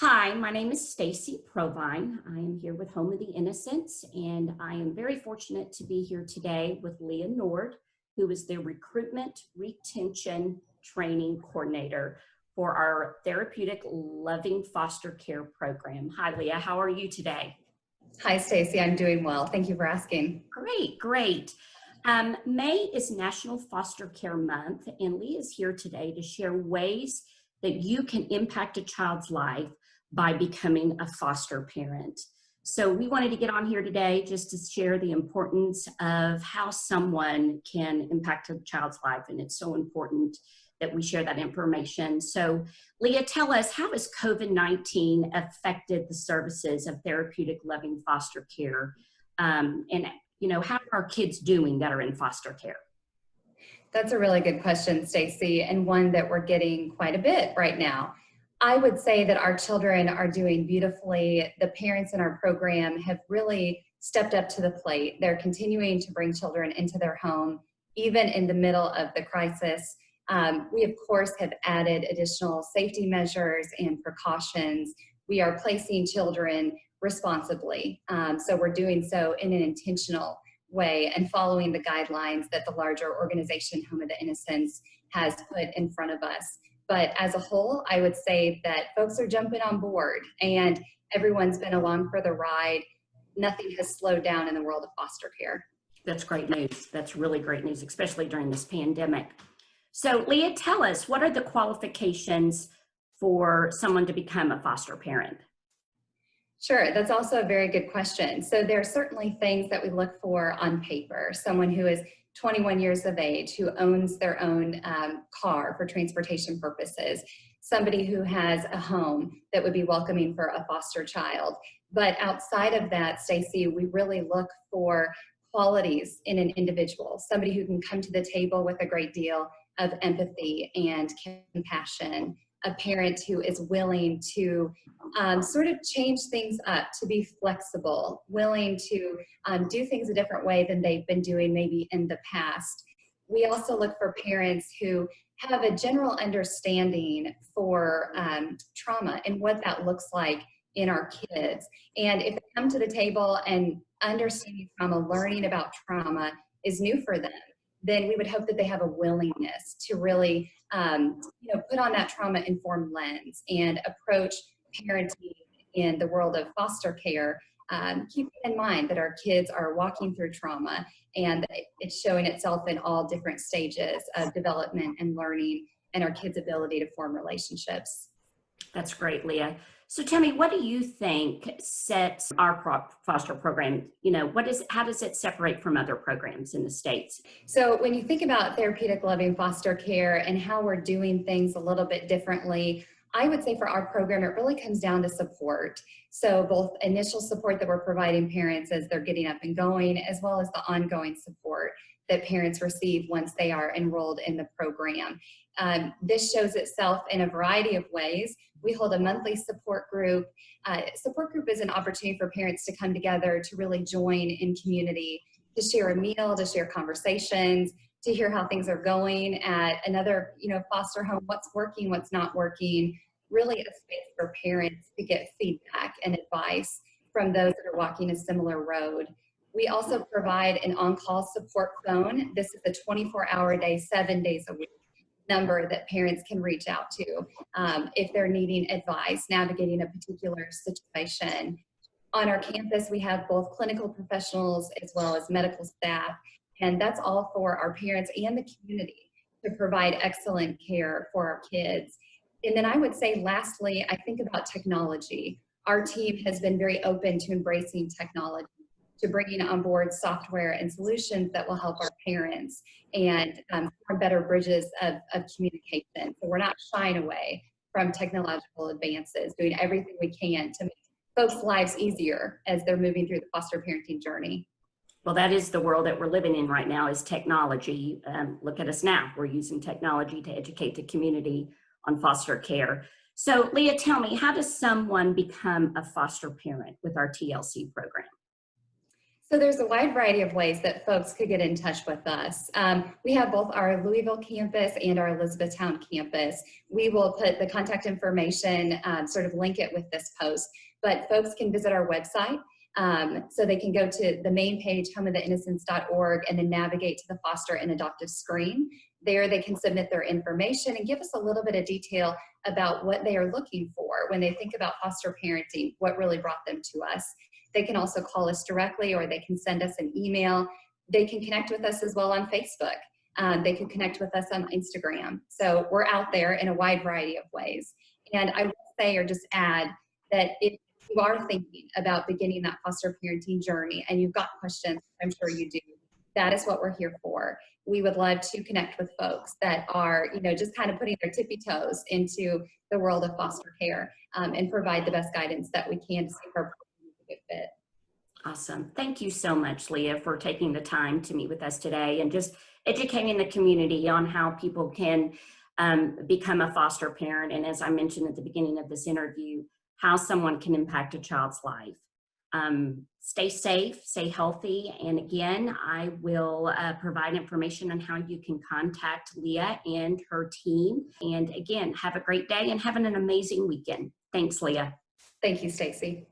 Hi, my name is Stacy Provine. I am here with Home of the Innocents, and I am very fortunate to be here today with Leah Nord, who is the Recruitment Retention Training Coordinator for our Therapeutic Loving Foster Care Program. Hi, Leah. How are you today? Hi, Stacy. I'm doing well. Thank you for asking. Great. May is National Foster Care Month, and Leah is here today to share ways that you can impact a child's life by becoming a foster parent. So we wanted to get on here today just to share the importance of how someone can impact a child's life, and it's so important that we share that information. So Leah, tell us, how has COVID-19 affected the services of Therapeutic Loving Foster Care? And how are our kids doing that are in foster care? That's a really good question, Stacy, and one that we're getting quite a bit right now. I would say that our children are doing beautifully. The parents in our program have really stepped up to the plate. They're continuing to bring children into their home, even in the middle of the crisis. We, of course, have added additional safety measures and precautions. We are placing children responsibly. So we're doing so in an intentional way and following the guidelines that the larger organization, Home of the Innocents, has put in front of us. But as a whole, I would say that folks are jumping on board and everyone's been along for the ride. Nothing has slowed down in the world of foster care. That's great news. That's really great news, especially during this pandemic. So Leah, tell us, what are the qualifications for someone to become a foster parent? Sure, that's also a very good question. So there are certainly things that we look for on paper. Someone who is 21 years of age, who owns their own car for transportation purposes, somebody who has a home that would be welcoming for a foster child. But outside of that, Stacy, we really look for qualities in an individual, somebody who can come to the table with a great deal of empathy and compassion, a parent who is willing to sort of change things up, to be flexible, willing to do things a different way than they've been doing maybe in the past. We also look for parents who have a general understanding for trauma and what that looks like in our kids. And if they come to the table and understanding trauma, learning about trauma is new for them, then we would hope that they have a willingness to really put on that trauma-informed lens and approach parenting in the world of foster care, keeping in mind that our kids are walking through trauma and it's showing itself in all different stages of development and learning and our kids' ability to form relationships. That's great, Leah. So tell me, what do you think sets our foster program, how does it separate from other programs in the States? So when you think about Therapeutic Loving Foster Care and how we're doing things a little bit differently, I would say for our program, it really comes down to support. So both initial support that we're providing parents as they're getting up and going, as well as the ongoing support that parents receive once they are enrolled in the program. This shows itself in a variety of ways. We hold a monthly support group. Support group is an opportunity for parents to come together to really join in community, to share a meal, to share conversations, to hear how things are going at another foster home, what's working, what's not working, really a space for parents to get feedback and advice from those that are walking a similar road. We also provide an on-call support phone. This is a 24-hour day, 7 days a week number that parents can reach out to if they're needing advice, navigating a particular situation. On our campus, we have both clinical professionals as well as medical staff, and that's all for our parents and the community to provide excellent care for our kids. And then I would say, lastly, I think about technology. Our team has been very open to embracing technology, to bringing on board software and solutions that will help our parents and form better bridges of communication. So we're not shying away from technological advances, doing everything we can to make folks' lives easier as they're moving through the foster parenting journey. Well, that is the world that we're living in right now, is technology. Look at us now. We're using technology to educate the community on foster care. So Leah, tell me, how does someone become a foster parent with our TLC program? So there's a wide variety of ways that folks could get in touch with us. We have both our Louisville campus and our Elizabethtown campus. We will put the contact information, sort of link it with this post, but folks can visit our website. So they can go to the main page, homeoftheinnocents.org, and then navigate to the foster and adoptive screen. There they can submit their information and give us a little bit of detail about what they are looking for when they think about foster parenting, what really brought them to us. They can also call us directly, or they can send us an email. They can connect with us as well on Facebook. They can connect with us on Instagram. So we're out there in a wide variety of ways. And I will say, or just add, that if you are thinking about beginning that foster parenting journey and you've got questions, I'm sure you do, that is what we're here for. We would love to connect with folks that are, just kind of putting their tippy toes into the world of foster care, and provide the best guidance that we can to see our good fit. Awesome. Thank you so much, Leah, for taking the time to meet with us today and just educating the community on how people can become a foster parent. And as I mentioned at the beginning of this interview, how someone can impact a child's life. Stay safe, stay healthy. And again, I will provide information on how you can contact Leah and her team. And again, have a great day and have an amazing weekend. Thanks, Leah. Thank you, Stacy.